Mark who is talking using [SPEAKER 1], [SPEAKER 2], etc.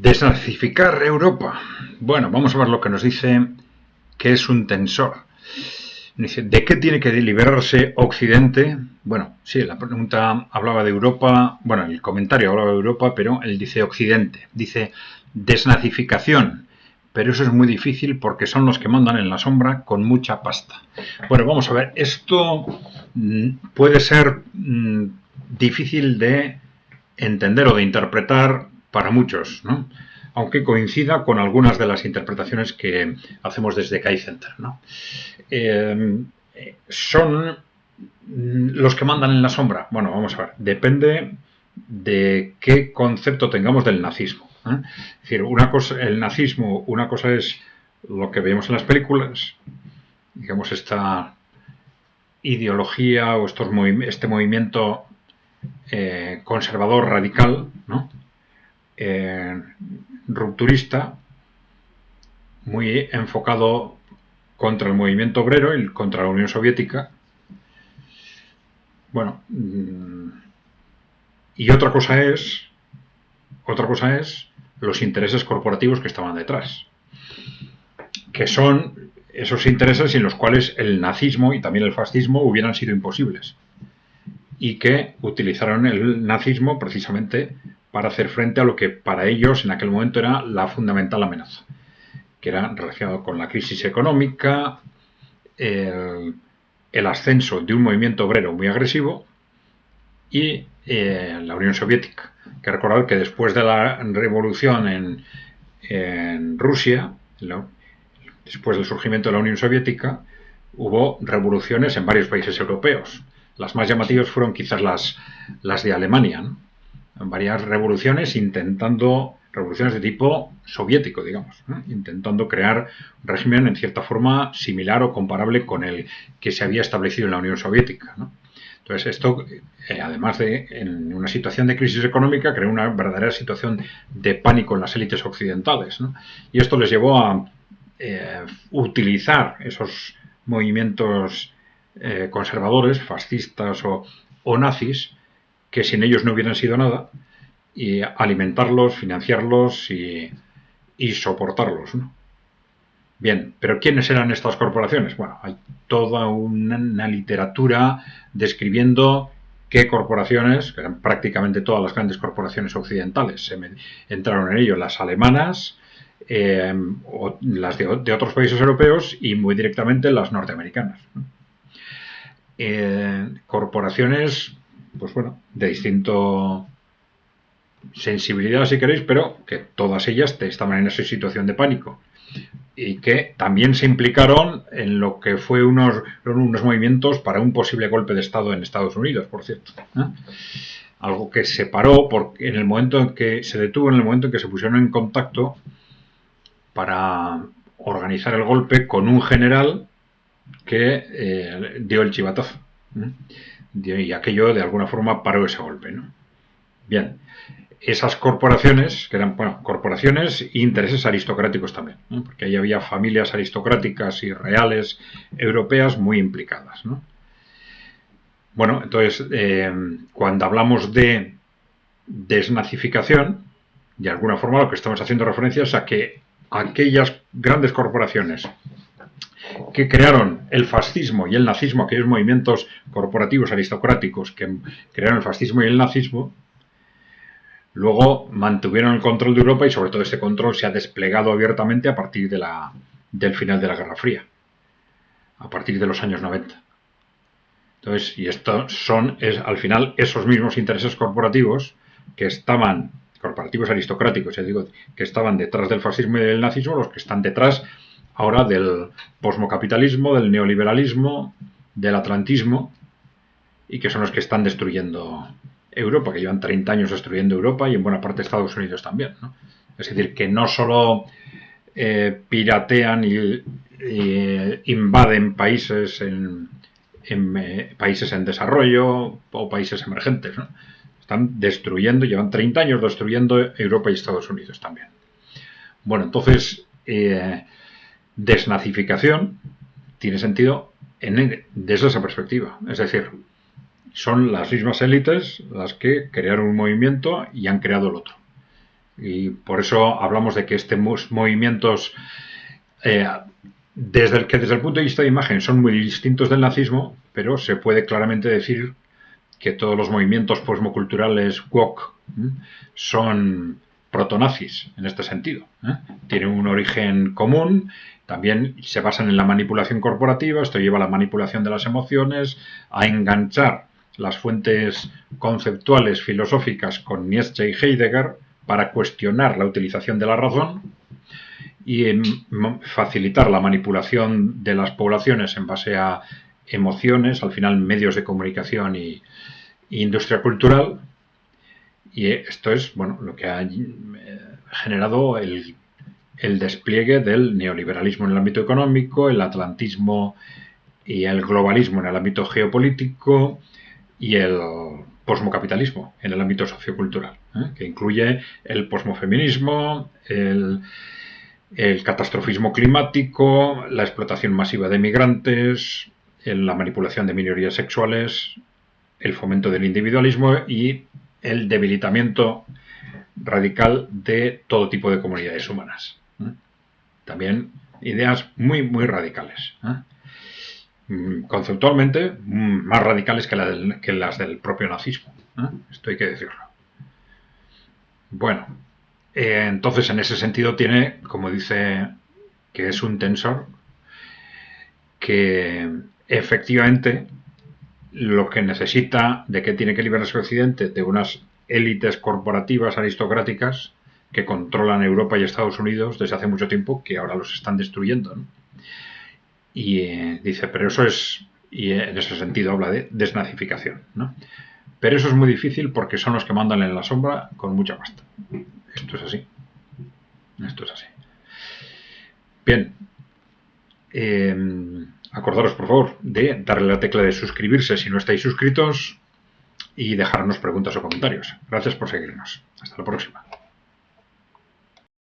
[SPEAKER 1] Desnazificar Europa. Bueno, vamos a ver lo que nos dice que es un tensor. Dice, ¿de qué tiene que liberarse Occidente? Bueno, sí, la pregunta hablaba de Europa, bueno, el comentario hablaba de Europa, pero él dice Occidente. Dice desnazificación, pero eso es muy difícil porque son los que mandan en la sombra con mucha pasta. Bueno, vamos a ver, esto puede ser difícil de entender o de interpretar para muchos, ¿no? Aunque coincida con algunas de las interpretaciones que hacemos desde KAI Center, ¿no? Son los que mandan en la sombra. Bueno, vamos a ver, depende de qué concepto tengamos del nazismo, ¿eh? Es decir, el nazismo, una cosa es lo que vemos en las películas, digamos, esta ideología o este movimiento conservador radical, ¿no? Rupturista, muy enfocado contra el movimiento obrero y contra la Unión Soviética. Bueno, y otra cosa es los intereses corporativos que estaban detrás, que son esos intereses sin los cuales el nazismo y también el fascismo hubieran sido imposibles, y que utilizaron el nazismo precisamente para hacer frente a lo que para ellos en aquel momento era la fundamental amenaza, que era relacionado con la crisis económica, el ascenso de un movimiento obrero muy agresivo y la Unión Soviética. Hay que recordar que después de la revolución en Rusia, después del surgimiento de la Unión Soviética, hubo revoluciones en varios países europeos. Las más llamativas fueron quizás las de Alemania, ¿no? Varias revoluciones revoluciones de tipo soviético, digamos, ¿no? Intentando crear un régimen en cierta forma similar o comparable con el que se había establecido en la Unión Soviética, ¿no? Entonces esto, además de en una situación de crisis económica, creó una verdadera situación de pánico en las élites occidentales, ¿no? Y esto les llevó a utilizar esos movimientos conservadores, fascistas o nazis, que sin ellos no hubieran sido nada, y alimentarlos, financiarlos y soportarlos, ¿no? Bien, pero ¿quiénes eran estas corporaciones? Bueno, hay toda una literatura describiendo qué corporaciones, que eran prácticamente todas las grandes corporaciones occidentales, entraron en ello, las alemanas, o las de otros países europeos y muy directamente las norteamericanas, ¿no? Corporaciones, pues bueno, de distinto sensibilidad si queréis, pero que todas ellas estaban en esa situación de pánico y que también se implicaron en lo que fue unos movimientos para un posible golpe de Estado en Estados Unidos, por cierto, ¿eh? Algo que se paró en el momento en que se detuvo, en el momento en que se pusieron en contacto para organizar el golpe con un general que dio el chivatazo, ¿eh? Y aquello de alguna forma paró ese golpe, ¿no? Bien, esas corporaciones, que eran corporaciones e intereses aristocráticos también, ¿no? Porque ahí había familias aristocráticas y reales europeas muy implicadas, ¿no? Bueno, entonces, cuando hablamos de desnazificación, de alguna forma lo que estamos haciendo referencia es a que aquellas grandes corporaciones que crearon el fascismo y el nazismo, aquellos movimientos corporativos aristocráticos que crearon el fascismo y el nazismo, luego mantuvieron el control de Europa y sobre todo este control se ha desplegado abiertamente a partir del final de la Guerra Fría, a partir de los años 90. Entonces, y esto son al final esos mismos intereses corporativos que estaban, corporativos aristocráticos, ya digo, que estaban detrás del fascismo y del nazismo, los que están detrás ahora del posmocapitalismo, del neoliberalismo, del atlantismo, y que son los que están destruyendo Europa, que llevan 30 años destruyendo Europa y en buena parte Estados Unidos también, ¿no? Es decir, que no solo piratean y invaden países países en desarrollo o países emergentes, ¿no? Están destruyendo, llevan 30 años destruyendo Europa y Estados Unidos también. Bueno, entonces desnazificación tiene sentido desde esa perspectiva, es decir, son las mismas élites las que crearon un movimiento y han creado el otro. Y por eso hablamos de que estos movimientos, desde el punto de vista de imagen, son muy distintos del nazismo, pero se puede claramente decir que todos los movimientos posmoculturales woke son protonazis en este sentido. Tienen un origen común, también se basan en la manipulación corporativa, esto lleva a la manipulación de las emociones, a enganchar las fuentes conceptuales filosóficas con Nietzsche y Heidegger para cuestionar la utilización de la razón y facilitar la manipulación de las poblaciones en base a emociones, al final medios de comunicación y industria cultural. Y esto es lo que ha generado el despliegue del neoliberalismo en el ámbito económico, el atlantismo y el globalismo en el ámbito geopolítico y el posmocapitalismo en el ámbito sociocultural, que incluye el posmofeminismo, el catastrofismo climático, la explotación masiva de migrantes, la manipulación de minorías sexuales, el fomento del individualismo y el debilitamiento radical de todo tipo de comunidades humanas. También ideas muy, muy radicales. Conceptualmente, más radicales que las del propio nazismo. Esto hay que decirlo. Bueno, entonces en ese sentido tiene, como dice, que es un tensor que efectivamente lo que necesita, de que tiene que liberarse Occidente, de unas élites corporativas aristocráticas que controlan Europa y Estados Unidos desde hace mucho tiempo, que ahora los están destruyendo, ¿no? Y dice, pero eso es, y en ese sentido habla de desnazificación, ¿no? Pero eso es muy difícil porque son los que mandan en la sombra con mucha pasta. Esto es así. Esto es así. Bien. Acordaros, por favor, de darle a la tecla de suscribirse si no estáis suscritos y dejarnos preguntas o comentarios. Gracias por seguirnos. Hasta la próxima.